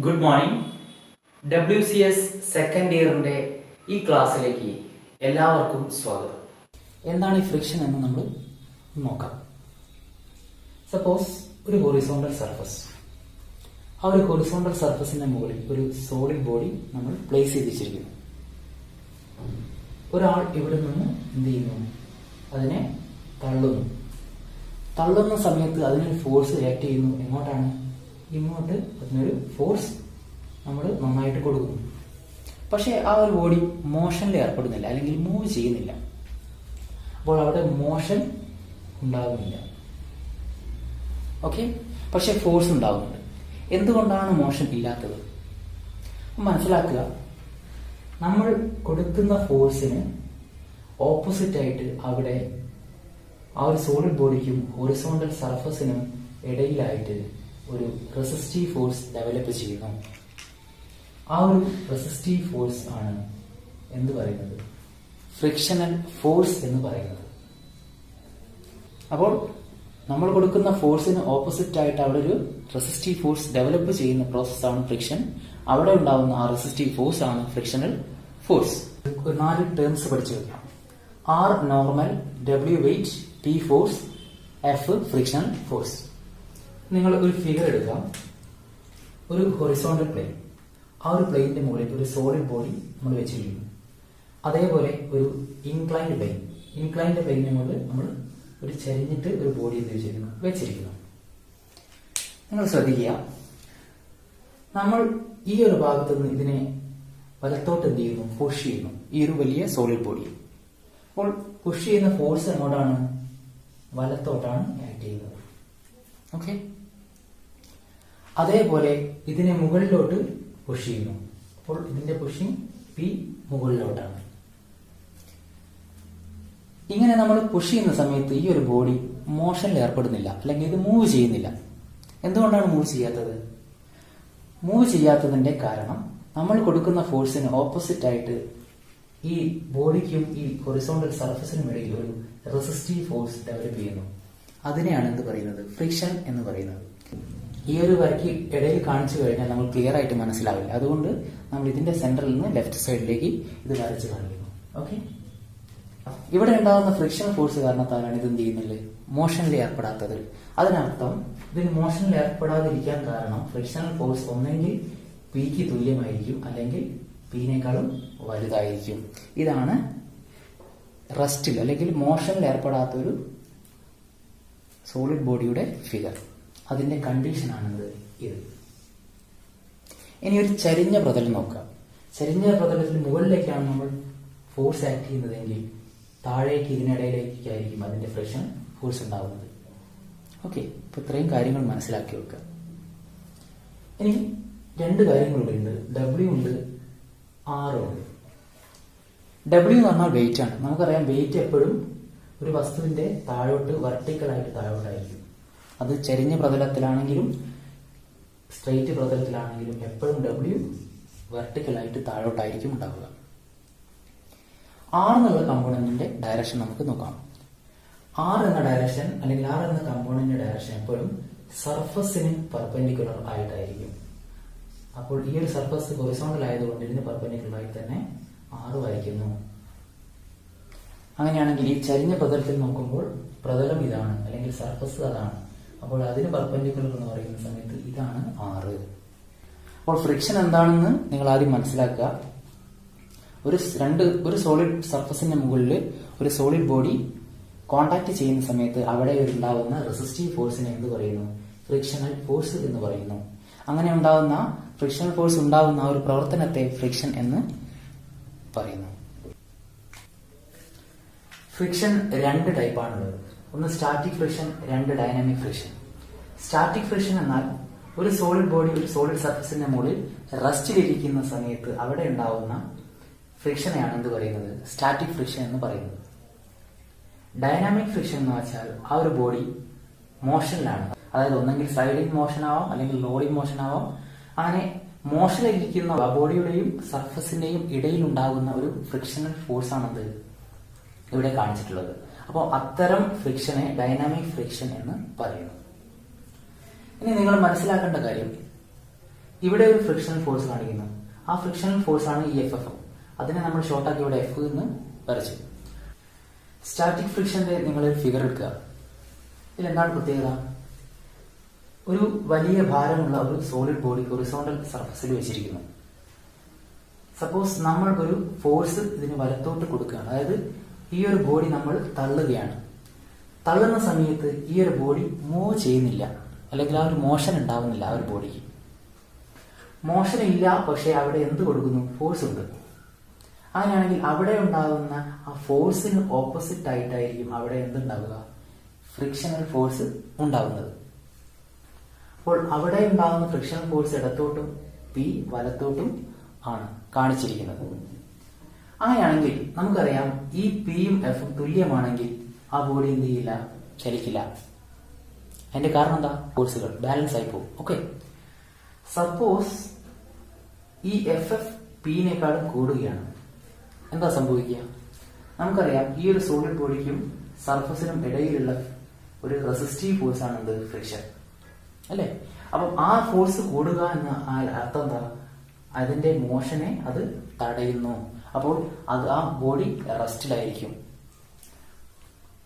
Good morning. WCS second ഇയറിന്റെ ഈ ക്ലാസ്സിലേക്ക് എല്ലാവർക്കും സ്വാഗതം. എന്താണ് ഈ ഫ്രിക്ഷൻ എന്ന് നമ്മൾ നോക്കാം. സപ്പോസ് ഒരു ഹൊറിസോണ്ടൽ സർഫസ്, ആ ഒരു ഹൊറിസോണ്ടൽ സർഫസിന്റെ മുകളിൽ ഒരു സോളിഡ് ബോഡി നമ്മൾ പ്ലേസ് ചെയ്ത് വെച്ചിരിക്കുന്നു. ഒരാൾ ഇവിടെ നിന്ന് എന്ത് ചെയ്യുന്നു? അതിനെ തള്ളുന്നു. തള്ളുന്ന സമയത്ത് അതിനൊരു ഫോഴ്സ് റിയാക്ട് ചെയ്യുന്നു. എങ്ങോട്ടാണ്? ഇങ്ങോട്ട് അതിനൊരു ഫോഴ്സ് നമ്മൾ നന്നായിട്ട് കൊടുക്കുന്നു. പക്ഷെ ആ ഒരു ബോഡി മോഷനിൽ ഏർപ്പെടുന്നില്ല, അല്ലെങ്കിൽ മൂവ് ചെയ്യുന്നില്ല. അപ്പോൾ അവിടെ മോഷൻ ഉണ്ടാകുന്നില്ല. ഓക്കെ, പക്ഷെ ഫോഴ്സ് ഉണ്ടാകുന്നുണ്ട്. എന്തുകൊണ്ടാണ് മോഷൻ ഇല്ലാത്തത്? മനസ്സിലാക്കുക, നമ്മൾ കൊടുക്കുന്ന ഫോഴ്സിന് ഓപ്പോസിറ്റ് ആയിട്ട് അവിടെ ആ ഒരു സോളിഡ് ബോഡിക്കും ഹൊറിസോണ്ടൽ സർഫസിനും ഇടയിലായിട്ട് ഒരു റെസിസ്റ്റീവ് ഫോഴ്സ് ഡെവലപ്പ് ചെയ്യുന്നു. ആ ഒരു റെസിസ്റ്റീവ് ഫോഴ്സ് ആണ് എന്ത് പറയുന്നത്? ഫ്രിക്ഷണൽ ഫോഴ്സ് എന്ന് പറയുന്നത്. അപ്പോൾ നമ്മൾ കൊടുക്കുന്ന ഫോഴ്സിന് ഓപ്പോസിറ്റ് ആയിട്ട് അവിടെ ഒരു റെസിസ്റ്റീവ് ഫോഴ്സ് ഡെവലപ്പ് ചെയ്യുന്ന പ്രോസസ്സാണ് ഫ്രിക്ഷൻ. അവിടെ ഉണ്ടാവുന്ന ആ റെസിസ്റ്റീവ് ഫോഴ്സ് ആണ് ഫ്രിക്ഷണൽ ഫോഴ്സ്. 4 ടേംസ് പഠിച്ചു വെക്കാം. R normal, W weight, P force, F frictional force. നിങ്ങൾ ഒരു ഫിഗർ എടുക്കാം. ഒരു ഹൊറിസോണ്ടൽ പ്ലെയിൻ, ആ ഒരു പ്ലെയിനിന്റെ മുകളിൽ ഒരു സോളിഡ് ബോഡി നമ്മൾ വെച്ചിരിക്കുന്നു. അതേപോലെ ഒരു ഇൻക്ലൈൻഡ് പ്ലെയിനിന്റെ മുകളിൽ നമ്മൾ ഒരു ചരിഞ്ഞിട്ട് ഒരു ബോഡി വെച്ചിരിക്കുന്നു. നിങ്ങൾ ശ്രദ്ധിക്കുക, നമ്മൾ ഈ ഒരു ഭാഗത്ത് നിന്ന് ഇതിനെ വലത്തോട്ട് എന്ത് ചെയ്യുന്നു? പുഷ് ചെയ്യുന്നു. ഈ ഒരു വലിയ സോളിഡ് ബോഡി. അപ്പോൾ പുഷ് ചെയ്യുന്ന ഫോഴ്സ് എങ്ങോട്ടാണ്? വലത്തോട്ടാണ് ആക്ട് ചെയ്യുന്നത്. ഓക്കെ, അതേപോലെ ഇതിനെ മുകളിലോട്ട് പുഷ് ചെയ്യുന്നു. അപ്പോൾ ഇതിന്റെ പുഷിങ് P മുകളിലോട്ടാണ്. ഇങ്ങനെ നമ്മൾ പുഷ് ചെയ്യുന്ന സമയത്ത് ഈ ഒരു ബോഡി മോഷനിൽ ഏർപ്പെടുന്നില്ല, അല്ലെങ്കിൽ ഇത് മൂവ് ചെയ്യുന്നില്ല. എന്തുകൊണ്ടാണ് മൂവ് ചെയ്യാത്തത്? മൂവ് ചെയ്യാത്തതിന്റെ കാരണം നമ്മൾ കൊടുക്കുന്ന ഫോഴ്സിന് ഓപ്പോസിറ്റ് ആയിട്ട് ഈ ബോഡിക്കും ഈ ഹൊറിസോണ്ടൽ സർഫസിനും ഇടയിൽ ഒരു റെസിസ്റ്റീവ് ഫോഴ്സ് ഡെവലപ്പ് ചെയ്യുന്നു. അതിനെയാണ് എന്ത് പറയുന്നത്? ഫ്രിക്ഷൻ എന്ന് പറയുന്നത്. ഈ ഒരു വരയ്ക്ക് ഇടയിൽ കാണിച്ചു കഴിഞ്ഞാൽ നമ്മൾ ക്ലിയർ ആയിട്ട് മനസ്സിലാവില്ല. അതുകൊണ്ട് നമ്മൾ ഇതിന്റെ സെന്ററിൽ നിന്ന് ലെഫ്റ്റ് സൈഡിലേക്ക് ഇത് വരച്ച് കാണിക്കുന്നു. ഓക്കെ, ഇവിടെ ഉണ്ടാകുന്ന ഫ്രിക്ഷൻ ഫോഴ്സ് കാരണത്താലാണ് ഇത് എന്ത് ചെയ്യുന്നത്? മോഷനിൽ ഏർപ്പെടാത്തത്. അതിനർത്ഥം ഇതിന് മോഷനിൽ ഏർപ്പെടാതിരിക്കാൻ കാരണം ഫ്രിക്ഷണൽ ഫോഴ്സ് ഒന്നെങ്കിൽ Pക്ക് തുല്യമായിരിക്കും, അല്ലെങ്കിൽ Pനേക്കാളും വലുതായിരിക്കും. ഇതാണ് റെസ്റ്റിൽ അല്ലെങ്കിൽ മോഷനിൽ ഏർപ്പെടാത്തൊരു സോളിഡ് ബോഡിയുടെ ഫിഗർ. അതിന്റെ കണ്ടീഷനാണിത്. ഇത് ഇനി ഒരു ചരിഞ്ഞ പ്രതലം നോക്കാം. ചരിഞ്ഞ പ്രതലത്തിൽ മുകളിലേക്കാണ് നമ്മൾ ഫോഴ്സ് ആക്ട് ചെയ്യുന്നതെങ്കിൽ താഴേക്ക് ഇതിനിടയിലേക്കായിരിക്കും അതിന്റെ ഫ്രിക്ഷൻ ഫോഴ്സ് ഉണ്ടാകുന്നത്. ഓക്കെ, ഇപ്പൊ ഇത്രയും കാര്യങ്ങൾ മനസ്സിലാക്കി വെക്കുക. ഇനി 2 കാര്യങ്ങളുണ്ട്. W ഉണ്ട്, R ഉണ്ട്. W എന്ന് പറഞ്ഞാൽ വെയിറ്റ് ആണ്. നമുക്കറിയാം, വെയിറ്റ് എപ്പോഴും ഒരു വസ്തുവിന്റെ താഴോട്ട് വെർട്ടിക്കലായിട്ട് താഴോട്ടായിരിക്കും. അത് ചരിഞ്ഞ പ്രതലത്തിലാണെങ്കിലും സ്ട്രെയിറ്റ് പ്രതലത്തിലാണെങ്കിലും എപ്പോഴും W വെർട്ടിക്കലായിട്ട് താഴോട്ടായിരിക്കും ഉണ്ടാവുക. R എന്നുള്ള കമ്പോണന്റിന്റെ ഡയറക്ഷൻ നമുക്ക് നോക്കാം. R എന്ന ഡയറക്ഷൻ അല്ലെങ്കിൽ R എന്ന കമ്പോണന്റിന്റെ ഡയറക്ഷൻ എപ്പോഴും സർഫസിന് പെർപെൻഡിക്കുലർ ആയിട്ടായിരിക്കും. അപ്പോൾ ഈ ഒരു സർഫസ് ഹൊറിസോണ്ടൽ ആയതുകൊണ്ട് ഇതിന് പെർപെൻഡിക്കുലർ ആയിട്ട് തന്നെ R വരയ്ക്കുന്നു. അങ്ങനെയാണെങ്കിൽ ഈ ചരിഞ്ഞ പ്രതലത്തിൽ നോക്കുമ്പോൾ പ്രതലം ഇതാണ്, അല്ലെങ്കിൽ സർഫസ് അതാണ്. അപ്പോൾ അതിന് പെർപെൻഡിക്കുലർ എന്ന് പറയുന്ന സമയത്ത് ഇതാണ് R. അപ്പോൾ ഫ്രിക്ഷൻ എന്താണെന്ന് നിങ്ങൾ ആദ്യം മനസ്സിലാക്കുക. ഒരു സോളിഡ് സർഫസിന്റെ മുകളിൽ ഒരു സോളിഡ് ബോഡി കോണ്ടാക്ട് ചെയ്യുന്ന സമയത്ത് അവിടെ ഉണ്ടാവുന്ന റെസിസ്റ്റീവ് ഫോഴ്സിനെ എന്ത് പറയുന്നു? ഫ്രിക്ഷണൽ ഫോഴ്സ് എന്ന് പറയുന്നു. അങ്ങനെ ഉണ്ടാവുന്ന ഫ്രിക്ഷണൽ ഫോഴ്സ് ഉണ്ടാവുന്ന ആ ഒരു പ്രവർത്തനത്തെ ഫ്രിക്ഷൻ എന്ന് പറയുന്നു. ഫ്രിക്ഷൻ 2 ടൈപ്പാണുള്ളത്. ഒന്ന് static friction, 2 dynamic friction. Static friction എന്നാൽ ഒരു സോളിഡ് ബോഡി ഒരു സോളിഡ് സർഫസിന്റെ മുകളിൽ റെസ്റ്റിലിരിക്കുന്ന സമയത്ത് അവിടെ ഉണ്ടാവുന്ന ഫ്രിക്ഷനെയാണ് എന്ത് പറയുന്നത്? സ്റ്റാറ്റിക് ഫ്രിക്ഷൻ എന്ന് പറയുന്നത്. ഡൈനാമിക് ഫ്രിക്ഷൻ എന്ന് വെച്ചാൽ ആ ഒരു ബോഡി മോഷനിലാണ്. അതായത് ഒന്നെങ്കിൽ സൈഡിങ് മോഷൻ ആവാം, അല്ലെങ്കിൽ ലോഡിങ് മോഷൻ ആവാം. അങ്ങനെ മോഷനിലിരിക്കുന്ന ബോഡിയുടെയും സർഫസിന്റെയും ഇടയിൽ ഉണ്ടാകുന്ന ഒരു ഫ്രിക്ഷണൽ ഫോഴ്സ് ആണത് ഇവിടെ കാണിച്ചിട്ടുള്ളത്. അപ്പോൾ അത്തരം ഫ്രിക്ഷനെ ഡൈനാമിക് ഫ്രിക്ഷൻ എന്ന് പറയുന്നു. ഇനി നിങ്ങൾ മനസ്സിലാക്കേണ്ട കാര്യം, ഇവിടെ ഒരു ഫ്രിക്ഷണൽ ഫോഴ്സ് കാണിക്കുന്നു. ആ ഫ്രിക്ഷണൽ ഫോഴ്സ് ആണ് ഈ എഫ് എഫ്. അതിനെ നമ്മൾ ഷോർട്ടാക്കി ഇവിടെ എഫ് എന്ന് വരച്ചു. സ്റ്റാറ്റിക് ഫ്രിക്ഷന്റെ നിങ്ങൾ ഫിഗർ എടുക്കുക. ഇതിൽ എന്താണ് പ്രത്യേകത? ഒരു വലിയ ഭാരമുള്ള ഒരു സോളിഡ് ബോഡി ഹൊറിസോണ്ടൽ സർഫസിൽ വെച്ചിരിക്കുന്നു. സപ്പോസ് നമ്മൾ ഒരു ഫോഴ്സ് ഇതിന് വലത്തോട്ട് കൊടുക്കുകയാണ്. അതായത് ഈ ഒരു ബോഡി നമ്മൾ തള്ളുകയാണ്. തള്ളുന്ന സമയത്ത് ഈ ഒരു ബോഡി മൂവ് ചെയ്യുന്നില്ല, അല്ലെങ്കിൽ ആ ഒരു മോഷൻ ഉണ്ടാവുന്നില്ല. ആ ഒരു ബോഡിക്ക് മോഷൻ ഇല്ല, പക്ഷെ അവിടെ എന്ത് കൊടുക്കുന്നു? ഫോഴ്സ് ഉണ്ട്. അങ്ങനെയാണെങ്കിൽ അവിടെ ഉണ്ടാകുന്ന ആ ഫോഴ്സിന് ഓപ്പോസിറ്റ് ആയിട്ടായിരിക്കും അവിടെ എന്തുണ്ടാവുക? ഫ്രിക്ഷണൽ ഫോഴ്സ് ഉണ്ടാവുന്നത്. അപ്പോൾ അവിടെ ഉണ്ടാകുന്ന ഫ്രിക്ഷണൽ ഫോഴ്സ് ഇടത്തോട്ടും പി വലത്തോട്ടും ആണ് കാണിച്ചിരിക്കുന്നത്. അങ്ങനെയാണെങ്കിൽ നമുക്കറിയാം ഈ പിയും എഫും തുല്യമാണെങ്കിൽ ആ ബോഡി എന്ത് ചെയ്യില്ല? ചലിക്കില്ല. അതിന്റെ കാരണം എന്താ? ഫോഴ്സുകൾ ബാലൻസ് ആയി പോകും. ഓക്കെ, സപ്പോസ് ഈ എഫ് എഫ് പിന്നേക്കാളും കൂടുകയാണ്, എന്താ സംഭവിക്കുക? നമുക്കറിയാം ഈ ഒരു സോളിഡ് ബോഡിക്കും സർഫസിനും ഇടയിലുള്ള ഒരു റെസിസ്റ്റീവ് ഫോഴ്സ് ആണ് എന്ത്? ഫ്രിക്ഷൻ അല്ലെ? അപ്പം ആ ഫോഴ്സ് കൂടുക എന്ന അർത്ഥം എന്താ? അതിന്റെ മോഷനെ അത് തടയുന്നു. അപ്പോൾ അത് ആ ബോഡി റെസ്റ്റിലായിരിക്കും.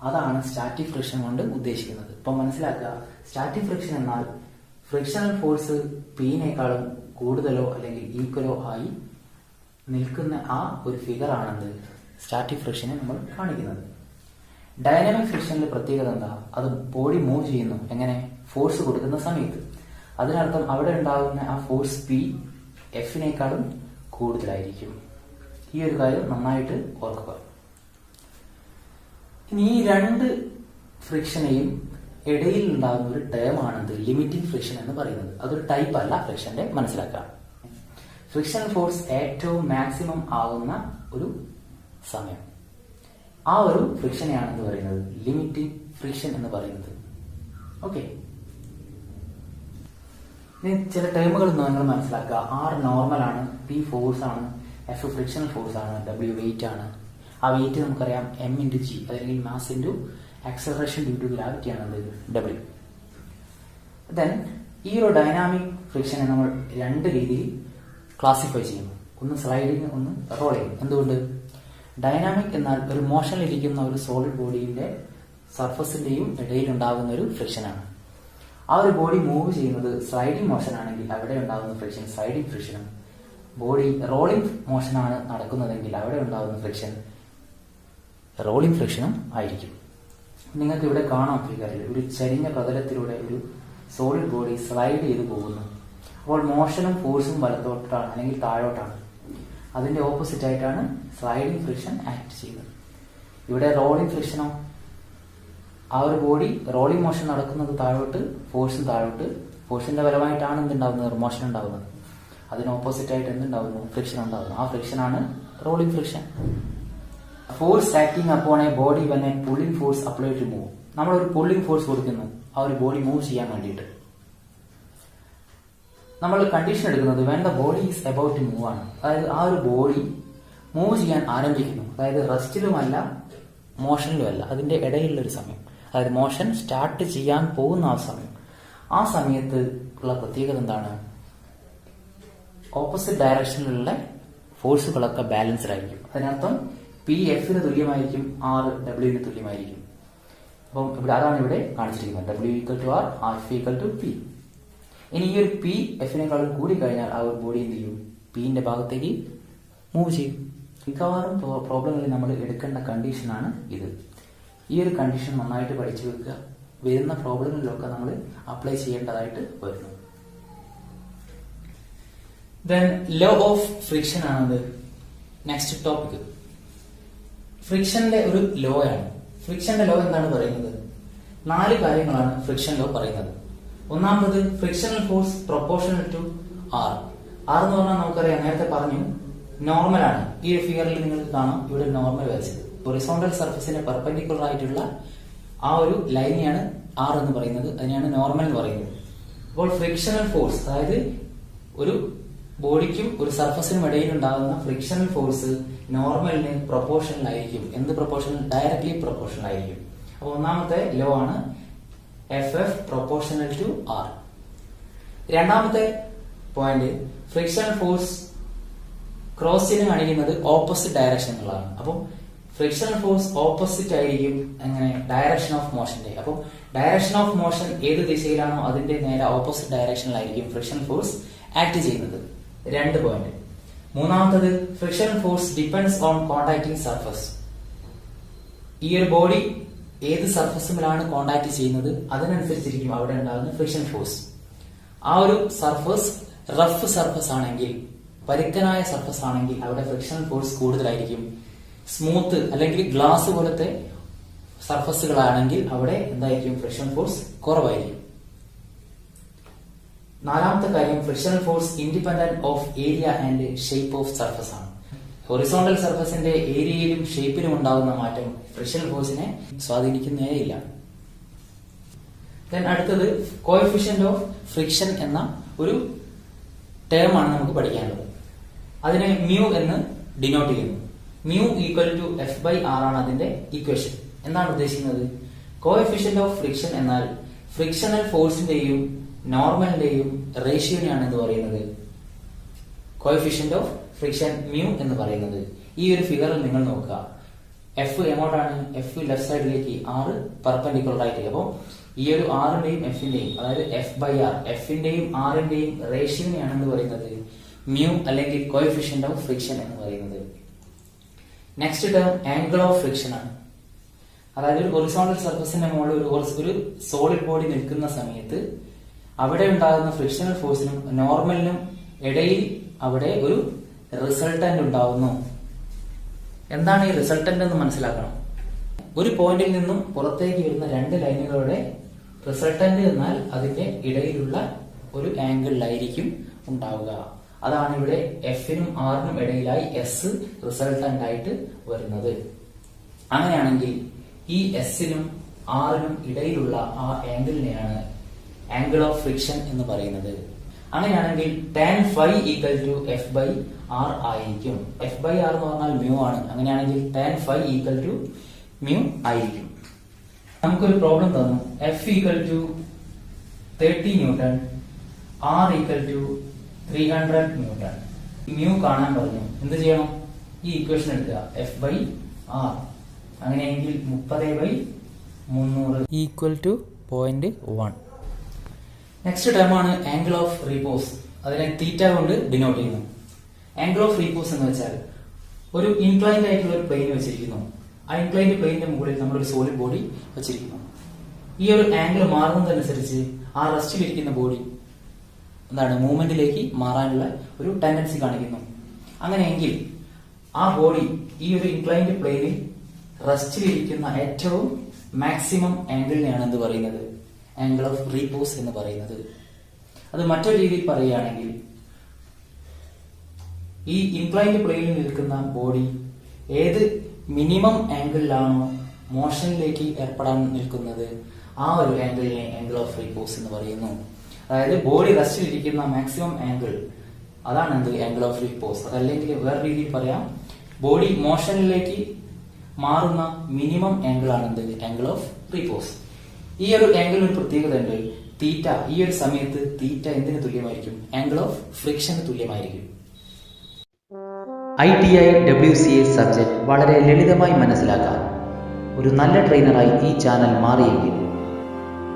അതാണ് സ്റ്റാറ്റിക് ഫ്രിക്ഷൻ കൊണ്ട് ഉദ്ദേശിക്കുന്നത്. ഇപ്പൊ മനസ്സിലാക്കുക, സ്റ്റാറ്റിക് ഫ്രിക്ഷൻ എന്നാൽ ഫ്രിക്ഷണൽ ഫോഴ്സ് പിന്നേക്കാളും കൂടുതലോ അല്ലെങ്കിൽ ഈക്വലോ ആയി നിൽക്കുന്ന ആ ഒരു ഫിഗർ ആണെന്ന് സ്റ്റാറ്റിക് ഫ്രിക്ഷനെ നമ്മൾ കാണിക്കുന്നത്. ഡൈനാമിക് ഫ്രിക്ഷനിലെ പ്രത്യേകത എന്താ? അത് ബോഡി മൂവ് ചെയ്യുന്നു. എങ്ങനെ? ഫോഴ്സ് കൊടുക്കുന്ന സമയത്ത്. അതിനർത്ഥം അവിടെ ഉണ്ടാകുന്ന ആ ഫോഴ്സ് പി എഫിനേക്കാളും കൂടുതലായിരിക്കും. ഈ ഒരു കാര്യം നന്നായിട്ട് ഓർക്കുക. ഇനി ഈ രണ്ട് ഫ്രിക്ഷനെയും ഇടയിൽ ഉണ്ടാകുന്ന ഒരു ടേം ആണെന്ത്? ലിമിറ്റിംഗ് ഫ്രിക്ഷൻ എന്ന് പറയുന്നത്. അതൊരു ടൈപ്പ് അല്ല ഫ്രിക്ഷന്റെ, മനസ്സിലാക്കാം. ഫ്രിക്ഷണൽ ഫോഴ്സ് ഏറ്റവും മാക്സിമം ആകുന്ന ഒരു സമയം, ആ ഒരു ഫ്രിക്ഷനെയാണെന്ന് പറയുന്നത് ലിമിറ്റിംഗ് ഫ്രിക്ഷൻ എന്ന് പറയുന്നത്. ഓക്കെ, ഇനി ചില ടേമുകൾ നിങ്ങൾ മനസ്സിലാക്കുക. ആർ നോർമൽ ആണ്, പി ഫോഴ്സ് ആണ്, എഫ് ഫ്രിക്ഷണൽ ഫോഴ്സ് ആണ്, ഡബ്ല്യു വെയിറ്റ് ആണ്. ആ വെയിറ്റ് നമുക്കറിയാം എം ഇൻറ്റു ജി, അല്ലെങ്കിൽ mass into acceleration due to gravity ആണ് ഡബ്ല്യു. ദെൻ ഈ ഒരു ഡൈനാമിക് ഫ്രിക്ഷനെ നമ്മൾ രണ്ട് രീതിയിൽ ക്ലാസിഫൈ ചെയ്യുന്നു. ഒന്ന് സ്ലൈഡിങ്, ഒന്ന് റോളിങ്. എന്തുകൊണ്ട്? ഡൈനാമിക് എന്നാൽ ഒരു മോഷനിലിരിക്കുന്ന ഒരു സോളിഡ് ബോഡിയുടെ സർഫസിന്റെയും ഇടയിൽ ഉണ്ടാകുന്ന ഒരു ഫ്രിക്ഷനാണ്. ആ ഒരു ബോഡി മൂവ് ചെയ്യുന്നത് സ്ലൈഡിംഗ് മോഷൻ ആണെങ്കിൽ അവിടെ ഉണ്ടാകുന്ന ഫ്രിക്ഷൻ സ്ലൈഡിംഗ് ഫ്രിക്ഷനും, ബോഡി റോളിംഗ് മോഷനാണ് നടക്കുന്നതെങ്കിൽ അവിടെ ഉണ്ടാകുന്ന ഫ്രിക്ഷൻ റോളിംഗ് ഫ്രിക്ഷനും ആയിരിക്കും. നിങ്ങൾക്ക് ഇവിടെ കാണാൻ ഫിഗറിൽ ഒരു ചരിഞ്ഞ പ്രതലത്തിലൂടെ ഒരു സോളിഡ് ബോഡി സ്ലൈഡ് ചെയ്ത് പോകുന്നു. അപ്പോൾ മോഷനും ഫോഴ്സും വലത്തോട്ടാണ് അല്ലെങ്കിൽ താഴോട്ടാണ്. അതിന്റെ ഓപ്പോസിറ്റ് ആയിട്ടാണ് സ്ലൈഡിംഗ് ഫ്രിക്ഷൻ ആക്ട് ചെയ്യുന്നത്. ഇവിടെ റോളിംഗ് ഫ്രിക്ഷനോ, ആ ഒരു ബോഡി റോളിംഗ് മോഷൻ നടക്കുന്നത് താഴോട്ട്, ഫോഴ്സും താഴോട്ട്. ഫോഴ്സിന്റെ ഫലമായിട്ടാണ് എന്തുണ്ടാവുന്നത്? മോഷൻ ഉണ്ടാവുന്നത്. അതിന് ഓപ്പോസിറ്റ് ആയിട്ട് എന്തുണ്ടാവുന്നു? ഫ്രിക്ഷൻ ഉണ്ടാവുന്നു. ആ ഫ്രിക്ഷനാണ് rolling friction. Force acting upon a body when a pulling force apply to move. നമ്മൾ ഒരു പുള്ളിംഗ് ഫോഴ്സ് കൊടുക്കുന്നു ആ ഒരു ബോഡി മൂവ് ചെയ്യാൻ വേണ്ടിയിട്ട്. നമ്മൾ കണ്ടീഷൻ എടുക്കുന്നത് when the body is about to move ആണ്. അതായത് ആ ഒരു ബോഡി മൂവ് ചെയ്യാൻ ആരംഭിക്കുന്നു. അതായത് റെസ്റ്റിലുമല്ല മോഷനിലുമല്ല, അതിന്റെ ഇടയിലുള്ള ഒരു സമയം. അതായത് മോഷൻ സ്റ്റാർട്ട് ചെയ്യാൻ പോകുന്ന ആ സമയം. ആ സമയത്ത് ഉള്ള പ്രത്യേകത എന്താണ്? ഓപ്പോസിറ്റ് ഡയറക്ഷനിലുള്ള ഫോഴ്സുകളൊക്കെ ബാലൻസ്ഡ് ആയിരിക്കും. അതിനർത്ഥം പി എഫിന് തുല്യമായിരിക്കും, ആർ ഡബ്ല്യുവിന് തുല്യമായിരിക്കും. അപ്പം അതാണ് ഇവിടെ കാണിച്ചിരിക്കുന്നത്. W equal to R, R F equal to P. ഇനി ഈ ഒരു പി എഫിനേക്കാളും കൂടി കഴിഞ്ഞാൽ ആ ഒരു ബോഡി എന്ത് ചെയ്യും? പിന്റെ ഭാഗത്തേക്ക് മൂവ് ചെയ്യും. മിക്കവാറും പ്രോബ്ലങ്ങളിൽ നമ്മൾ എടുക്കേണ്ട കണ്ടീഷനാണ് ഇത്. ഈ ഒരു കണ്ടീഷൻ നന്നായിട്ട് പഠിച്ചു വെക്കുക. വരുന്ന പ്രോബ്ലങ്ങളിലൊക്കെ നമ്മൾ അപ്ലൈ ചെയ്യേണ്ടതായിട്ട് വരുന്നു. ദെൻ ലോ ഓഫ് ഫ്രിക്ഷൻ ആണത് നെക്സ്റ്റ് ടോപ്പിക്. ഫ്രിക്ഷന്റെ ഒരു ലോ ആണ്. ഫ്രിക്ഷന്റെ ലോ എന്താണ് പറയുന്നത്? 4 കാര്യങ്ങളാണ് ഫ്രിക്ഷൻ ലോ പറയുന്നത്. ഒന്നാമത് frictional force proportional to R. R എന്ന് പറഞ്ഞാൽ നമുക്കറിയാം, നേരത്തെ പറഞ്ഞു, നോർമൽ ആണ്. ഈ ഫിഗറിൽ നിങ്ങൾക്ക് കാണാം ഇവിടെ നോർമൽ വരച്ചത്. ഹൊറിസോണ്ടൽ സർഫസിന് പെർപെൻഡിക്കുലർ ആയിട്ടുള്ള ആ ഒരു ലൈനെയാണ് ആർ എന്ന് പറയുന്നത്. അതിനെയാണ് നോർമൽ എന്ന് പറയുന്നത്. അപ്പോൾ ഫ്രിക്ഷണൽ ഫോഴ്സ്, അതായത് ഒരു ബോഡിക്കും ഒരു സർഫസിനും ഇടയിൽ ഉണ്ടാകുന്ന ഫ്രിക്ഷണൽ ഫോഴ്സ് നോർമലിന് പ്രൊപ്പോർഷണൽ ആയിരിക്കും. എന്ത് പ്രൊപ്പോർഷണൽ? ഡയറക്ട്ലി പ്രൊപ്പോർഷണൽ ആയിരിക്കും. അപ്പൊ ഒന്നാമത്തെ ലോ ആണ് F F proportional to R. രണ്ടാമത്തെ പോയിന്റ് ഫ്രിക്ഷൻ ഫോഴ്സ് ക്രോസിന് കാണിക്കുന്നത് ഓപ്പോസിറ്റ് ഡയറക്ഷനിലാണ്. അപ്പോൾ ഫ്രിക്ഷൻ ഫോഴ്സ് ഓപ്പോസിറ്റ് ആയിരിക്കും എങ്ങനെ ഡയറക്ഷൻ ഓഫ് മോഷന്റെ. അപ്പോൾ ഡയറക്ഷൻ ഓഫ് മോഷൻ ഏത് ദിശയിലാണോ അതിന്റെ നേരെ ഓപ്പോസിറ്റ് ഡയറക്ഷനിലായിരിക്കും ഫ്രിക്ഷൻ ഫോഴ്സ് ആക്ട് ചെയ്യുന്നത്. 2 പോയിന്റ്. മൂന്നാമത്തത് friction force depends on contacting surface. ഈ ഒരു ബോഡി ഏത് സർഫസിലാണ് കോണ്ടാക്ട് ചെയ്യുന്നത് അതിനനുസരിച്ചിരിക്കും അവിടെ ഉണ്ടാകുന്ന ഫ്രിക്ഷൻ ഫോഴ്സ്. ആ ഒരു സർഫസ് റഫ് സർഫസ് ആണെങ്കിൽ, പരുക്കനായ സർഫസ് ആണെങ്കിൽ അവിടെ ഫ്രിക്ഷൻ ഫോഴ്സ് കൂടുതലായിരിക്കും. സ്മൂത്ത് അല്ലെങ്കിൽ ഗ്ലാസ് പോലത്തെ സർഫസുകളാണെങ്കിൽ അവിടെ എന്തായിരിക്കും ഫ്രിക്ഷൻ ഫോഴ്സ് കുറവായിരിക്കും. 4ാമത്തെ കാര്യം friction force independent of area and shape of surface ആണ്. ഹൊറിസോണ്ടൽ സർഫസിന്റെ ഏരിയയിലും ഷേപ്പിലും ഉണ്ടാകുന്ന മാറ്റം ഫ്രിക്ഷൻ ഫോഴ്സിനെ സ്വാധീനിക്കുന്നേയില്ല. അടുത്തത് കോഎഫിഷ്യന്റ് ഓഫ് ഫ്രിക്ഷൻ എന്ന ഒരു ടേം ആണ് നമുക്ക് പഠിക്കാനുള്ളത്. അതിനെ മ്യൂ എന്ന് ഡിനോട്ട് ചെയ്യുന്നു. മ്യൂ ഈക്വൽ ടു F/R ആണ് അതിന്റെ ഇക്വേഷൻ. എന്താണ് ഉദ്ദേശിക്കുന്നത്? കോഎഫിഷ്യന്റ് ഓഫ് ഫ്രിക്ഷൻ എന്നാൽ ഫ്രിക്ഷണൽ ഫോഴ്സിന്റെയും നോർമലിന്റെയും റേഷ്യോനെയാണ് എന്ന് പറയുന്നത് കോഎഫിഷ്യന്റ് ഓഫ് ഫ്രിക്ഷൻ മ്യൂ എന്ന് പറയുന്നത്. ഈ ഒരു ഫിഗറിൽ നിങ്ങൾ നോക്കുക, എഫ് എങ്ങോട്ടാണ്? എഫ് ലെഫ്റ്റ് സൈഡിലേക്ക്, R പെർപെൻഡിക്കുലർ ആയിട്ട്. അപ്പോൾ ഈ ഒരു ആറിന്റെയും എഫിന്റെയും, അതായത് F/R, എഫിന്റെയും ആറിന്റെയും റേഷ്യോനെയാണ് എന്ന് പറയുന്നത് മ്യൂ അല്ലെങ്കിൽ കോഎഫിഷ്യന്റ് ഓഫ് ഫ്രിക്ഷൻ എന്ന് പറയുന്നത്. Next term angle of friction ആണ്. അതായത് ഒരു ഹൊറിസോണ്ടൽ സർഫസിന്റെ മുകളിൽ ഒരു സോളിഡ് ബോഡി നിൽക്കുന്ന സമയത്ത് അവിടെ ഉണ്ടാകുന്ന ഫ്രിക്ഷണൽ ഫോഴ്സിനും നോർമലിനും ഇടയിൽ അവിടെ ഒരു റിസൾട്ടന്റ് ഉണ്ടാവുന്നു. എന്താണ് ഈ റിസൾട്ടന്റ് എന്ന് മനസ്സിലാക്കണം. ഒരു പോയിന്റിൽ നിന്നും പുറത്തേക്ക് വരുന്ന 2 ലൈനുകളുടെ റിസൾട്ടന്റ് എന്നാൽ അതിന്റെ ഇടയിലുള്ള ഒരു ആംഗിളിലായിരിക്കും ഉണ്ടാവുക. അതാണ് ഇവിടെ എഫിനും ആറിനും ഇടയിലായി എസ് റിസൾട്ടന്റ് ആയിട്ട് വരുന്നത്. അങ്ങനെയാണെങ്കിൽ ഈ എസിനും ആറിനും ഇടയിലുള്ള ആ ആംഗിളിനെയാണ് ആംഗിൾ ഓഫ് ഫ്രിക്ഷൻ എന്ന് പറയുന്നത്. അങ്ങനെയാണെങ്കിൽ tan phi equal to F/R ആയിരിക്കും. F/R എന്ന് പറഞ്ഞാൽ മ്യൂ ആണ്. അങ്ങനെയാണെങ്കിൽ tan phi equal to mu ആയിരിക്കും. നമുക്കൊരു പ്രോബ്ലം തന്നു. F equal to 30 newton, R equal to 300 newton. Mu കാണാൻ പറഞ്ഞു. എന്ത് ചെയ്യണം? ഈ ഇക്വേഷൻ എടുക്കുക, F/R. അങ്ങനെയെങ്കിൽ 30/300 ഈക്വൽ ടു 0.1. നെക്സ്റ്റ് ടേം ആണ് ആംഗിൾ ഓഫ് റീപോസ്. അതിനെ തീറ്റ കൊണ്ട് ഡിനോട്ട് ചെയ്യുന്നു. ആംഗിൾ ഓഫ് റീപോസ് എന്ന് വെച്ചാൽ ഒരു ഇൻക്ലൈൻഡ് ആയിട്ടുള്ള ഒരു പ്ലെയിൻ വെച്ചിരിക്കുന്നു. ആ ഇൻക്ലൈൻഡ് പ്ലെയിനിന്റെ മുകളിൽ നമ്മളൊരു സോളിഡ് ബോഡി വെച്ചിരിക്കുന്നു. ഈ ഒരു ആംഗിൾ മാറുന്നതനുസരിച്ച് ആ റെസ്റ്റിലിരിക്കുന്ന ബോഡി മൂവ്മെന്റിലേക്ക് മാറാനുള്ള ഒരു ടെൻഡൻസി കാണിക്കുന്നു. അങ്ങനെയെങ്കിൽ ആ ബോഡി ഈ ഒരു ഇൻക്ലൈൻഡ് പ്ലെയിനിൽ റെസ്റ്റിലിരിക്കുന്ന ഏറ്റവും മാക്സിമം ആംഗിളിനെയാണ് എന്ത് പറയുന്നത്? ആംഗിൾ ഓഫ് റീപോസ് എന്ന് പറയുന്നത്. അത് മറ്റൊരു രീതിയിൽ പറയുകയാണെങ്കിൽ ഈ ഇൻക്ലൈൻഡ് പ്ലെയിനിൽ നിൽക്കുന്ന ബോഡി ഏത് മിനിമം ആംഗിളിലാണോ മോഷനിലേക്ക് ഏർപ്പെടാൻ നിൽക്കുന്നത് ആ ഒരു ആംഗിളിനെ ആംഗിൾ ഓഫ് റീപോസ് എന്ന് പറയുന്നു. അതായത് ബോഡി റെസ്റ്റിലിരിക്കുന്ന മാക്സിമം ആംഗിൾ, അതാണ് എന്ത് ആംഗിൾ ഓഫ് റീപോസ്. അതല്ലെങ്കിൽ വേറെ രീതിയിൽ പറയാം, ബോഡി മോഷനിലേക്ക് മാറുന്ന മിനിമം ആംഗിൾ ആണ് എന്ത് ആംഗിൾ ഓഫ് റീപോസ്. ഈ ഒരു ആംഗിൾ ഒരു പ്രത്യേകത ഉണ്ട്. തീറ്റ ഈ ഒരു സമയത്ത് തീറ്റ എന്തിന് തുല്യമായിരിക്കും? ആംഗിൾ ഓഫ് ഫ്രിക്ഷന് തുല്യമായിരിക്കും. ITI WCA സബ്ജക്ട് വളരെ ലളിതമായി മനസ്സിലാക്കാൻ ഒരു നല്ല ട്രെയിനറായി ഈ ചാനൽ മാറിയെങ്കിൽ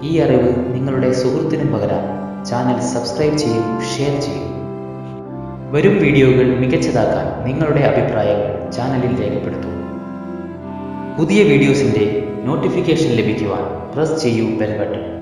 ഈ അറിവ് നിങ്ങളുടെ സുഹൃത്തിനും പകരാൻ ചാനൽ സബ്സ്ക്രൈബ് ചെയ്യൂ, ഷെയർ ചെയ്യൂ. വരും വീഡിയോകൾ മികച്ചതാക്കാൻ നിങ്ങളുടെ അഭിപ്രായങ്ങൾ ചാനലിൽ രേഖപ്പെടുത്തൂ. പുതിയ വീഡിയോസിന്റെ നോട്ടിഫിക്കേഷൻ ലഭിക്കുവാൻ പ്രസ് ചെയ്യൂ ബെൽ ബട്ടൺ.